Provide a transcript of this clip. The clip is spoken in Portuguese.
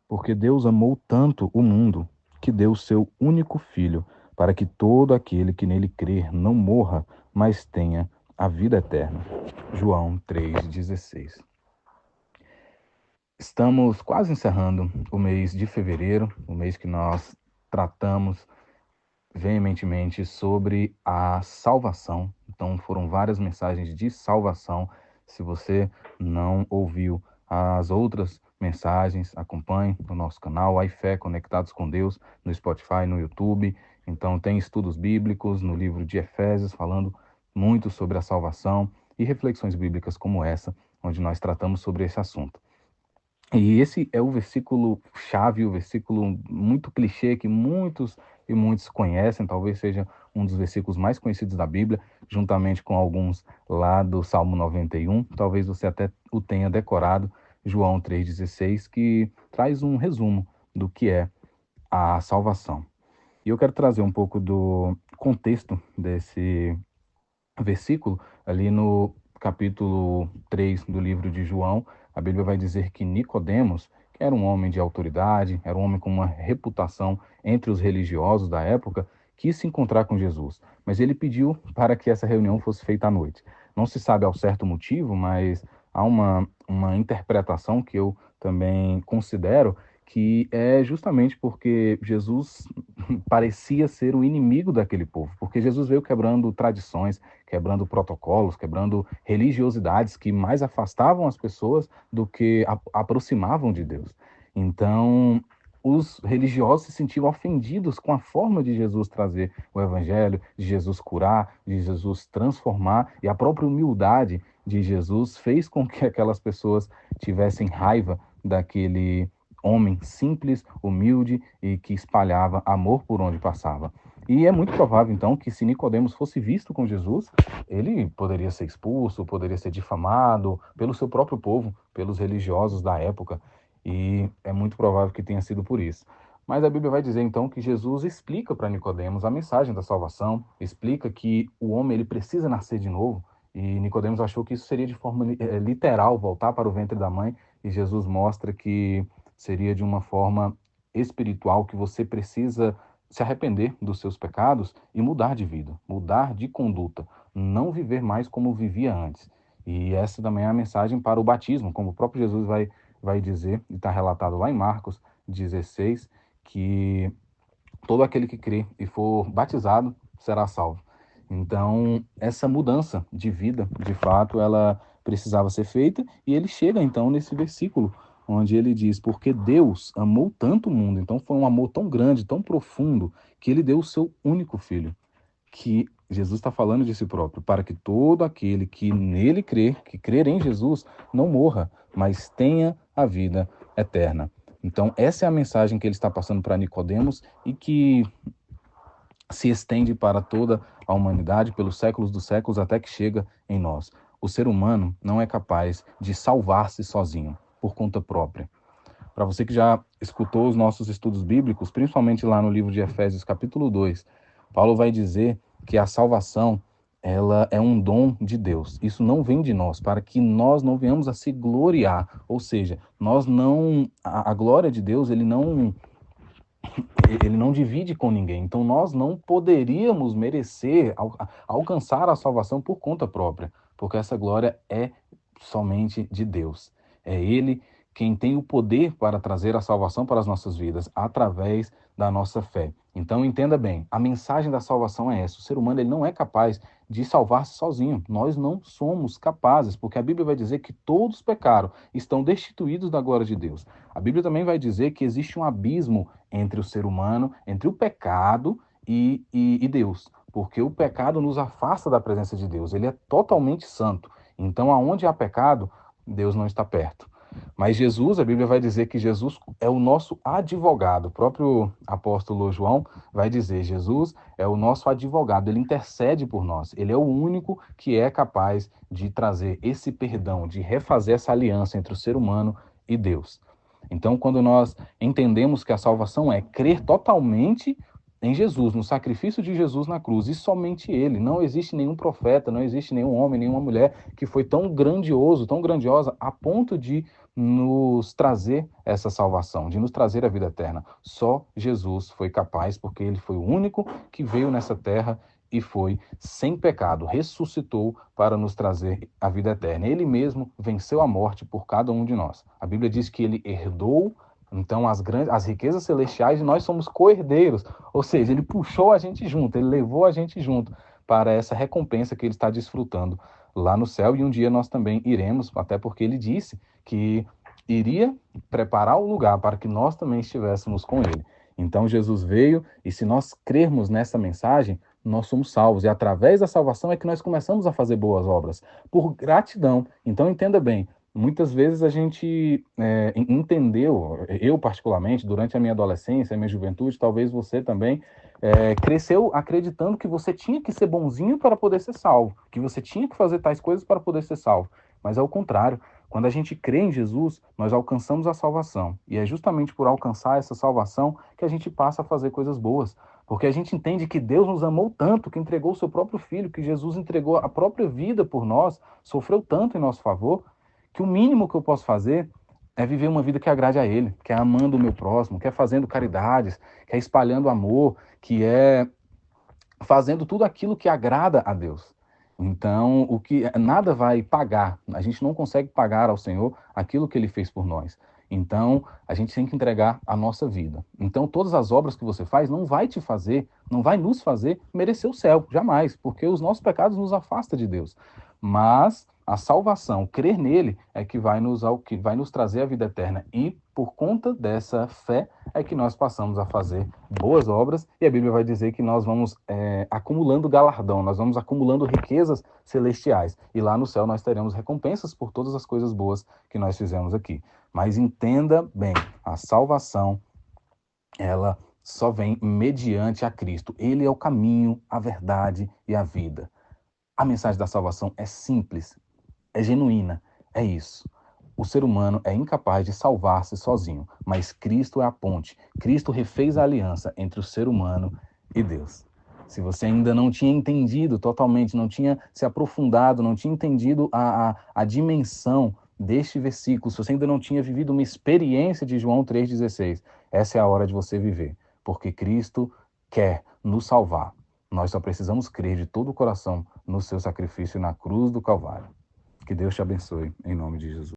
Porque Deus amou tanto o mundo que deu o seu único filho, para que todo aquele que nele crer não morra, mas tenha a vida eterna. João 3,16. Estamos quase encerrando o mês de fevereiro, o mês que nós tratamos veementemente sobre a salvação. Então, foram várias mensagens de salvação. Se você não ouviu as outras mensagens, acompanhe no nosso canal iFé Conectados com Deus, no Spotify, no YouTube. Então, tem estudos bíblicos no livro de Efésios, falando muito sobre a salvação e reflexões bíblicas como essa, onde nós tratamos sobre esse assunto. E esse é o versículo chave, o versículo muito clichê que muitos conhecem, talvez seja um dos versículos mais conhecidos da Bíblia, juntamente com alguns lá do Salmo 91. Talvez você até o tenha decorado, João 3,16, que traz um resumo do que é a salvação. E eu quero trazer um pouco do contexto desse versículo, ali no capítulo 3 do livro de João, a Bíblia vai dizer que Nicodemos, que era um homem de autoridade, era um homem com uma reputação entre os religiosos da época, quis se encontrar com Jesus, mas ele pediu para que essa reunião fosse feita à noite. Não se sabe ao certo motivo, mas há uma interpretação que eu também considero que é justamente porque Jesus parecia ser o inimigo daquele povo, porque Jesus veio quebrando tradições, quebrando protocolos, quebrando religiosidades que mais afastavam as pessoas do que aproximavam de Deus. Então, os religiosos se sentiam ofendidos com a forma de Jesus trazer o evangelho, de Jesus curar, de Jesus transformar, e a própria humildade de Jesus fez com que aquelas pessoas tivessem raiva daquele homem simples, humilde e que espalhava amor por onde passava. E é muito provável, então, que se Nicodemos fosse visto com Jesus, ele poderia ser expulso, poderia ser difamado pelo seu próprio povo, pelos religiosos da época, e é muito provável que tenha sido por isso. Mas a Bíblia vai dizer então que Jesus explica para Nicodemos a mensagem da salvação, explica que o homem ele precisa nascer de novo, e Nicodemos achou que isso seria de forma literal, voltar para o ventre da mãe, e Jesus mostra que seria de uma forma espiritual, que você precisa se arrepender dos seus pecados e mudar de vida, mudar de conduta, não viver mais como vivia antes. E essa também é a mensagem para o batismo, como o próprio Jesus vai dizer, e está relatado lá em Marcos 16, que todo aquele que crê e for batizado será salvo. Então, essa mudança de vida, de fato, ela precisava ser feita, e ele chega então nesse versículo onde ele diz: porque Deus amou tanto o mundo, então foi um amor tão grande, tão profundo, que ele deu o seu único filho, que Jesus está falando de si próprio, para que todo aquele que nele crê, que crer em Jesus, não morra, mas tenha a vida eterna. Então, essa é a mensagem que ele está passando para Nicodemos e que se estende para toda a humanidade pelos séculos dos séculos até que chega em nós. O ser humano não é capaz de salvar-se sozinho, por conta própria. Para você que já escutou os nossos estudos bíblicos, principalmente lá no livro de Efésios, capítulo 2, Paulo vai dizer que a salvação ela é um dom de Deus. Isso não vem de nós, para que nós não venhamos a se gloriar. Ou seja, nós não a glória de Deus, ele não divide com ninguém. Então nós não poderíamos merecer alcançar a salvação por conta própria, porque essa glória é somente de Deus. É Ele quem tem o poder para trazer a salvação para as nossas vidas através da nossa fé. Então entenda bem, a mensagem da salvação é essa: o ser humano ele não é capaz de salvar-se sozinho. Nós não somos capazes, porque a Bíblia vai dizer que todos pecaram, estão destituídos da glória de Deus. A Bíblia também vai dizer que existe um abismo entre o ser humano, entre o pecado e Deus, porque o pecado nos afasta da presença de Deus. Ele é totalmente santo. Então, aonde há pecado, Deus não está perto. Mas Jesus, a Bíblia vai dizer que Jesus é o nosso advogado. O próprio apóstolo João vai dizer: Jesus é o nosso advogado, ele intercede por nós. Ele é o único que é capaz de trazer esse perdão, de refazer essa aliança entre o ser humano e Deus. Então, quando nós entendemos que a salvação é crer totalmente em Jesus, no sacrifício de Jesus na cruz, e somente ele, não existe nenhum profeta, não existe nenhum homem, nenhuma mulher que foi tão grandioso, tão grandiosa, a ponto de nos trazer essa salvação, de nos trazer a vida eterna. Só Jesus foi capaz, porque ele foi o único que veio nessa terra e foi sem pecado, ressuscitou para nos trazer a vida eterna. Ele mesmo venceu a morte por cada um de nós. A Bíblia diz que ele herdou então as riquezas celestiais e nós somos co-herdeiros, ou seja, ele puxou a gente junto, ele levou a gente junto para essa recompensa que ele está desfrutando lá no céu, e um dia nós também iremos, até porque ele disse que iria preparar o lugar para que nós também estivéssemos com ele. Então Jesus veio, e se nós crermos nessa mensagem, nós somos salvos, e através da salvação é que nós começamos a fazer boas obras, por gratidão. Então entenda bem, muitas vezes a gente entendeu, eu particularmente, durante a minha adolescência, a minha juventude, talvez você também, cresceu acreditando que você tinha que ser bonzinho para poder ser salvo, que você tinha que fazer tais coisas para poder ser salvo. Mas é o contrário. Quando a gente crê em Jesus, nós alcançamos a salvação. E é justamente por alcançar essa salvação que a gente passa a fazer coisas boas. Porque a gente entende que Deus nos amou tanto, que entregou o seu próprio filho, que Jesus entregou a própria vida por nós, sofreu tanto em nosso favor, que o mínimo que eu posso fazer é viver uma vida que agrade a Ele, que é amando o meu próximo, que é fazendo caridades, que é espalhando amor, que é fazendo tudo aquilo que agrada a Deus. Então, o que nada vai pagar, a gente não consegue pagar ao Senhor aquilo que Ele fez por nós. Então, a gente tem que entregar a nossa vida. Então, todas as obras que você faz não vai te fazer, não vai nos fazer merecer o céu, jamais, porque os nossos pecados nos afastam de Deus. Mas a salvação, crer nele, é que vai nos trazer a vida eterna. E por conta dessa fé é que nós passamos a fazer boas obras, e a Bíblia vai dizer que nós vamos acumulando galardão, nós vamos acumulando riquezas celestiais. E lá no céu nós teremos recompensas por todas as coisas boas que nós fizemos aqui. Mas entenda bem, a salvação, ela só vem mediante a Cristo. Ele é o caminho, a verdade e a vida. A mensagem da salvação é simples, é genuína, é isso. O ser humano é incapaz de salvar-se sozinho, mas Cristo é a ponte. Cristo refez a aliança entre o ser humano e Deus. Se você ainda não tinha entendido totalmente, não tinha se aprofundado, não tinha entendido a dimensão deste versículo, se você ainda não tinha vivido uma experiência de João 3,16, essa é a hora de você viver, porque Cristo quer nos salvar. Nós só precisamos crer de todo o coração no seu sacrifício na cruz do Calvário. Que Deus te abençoe, em nome de Jesus.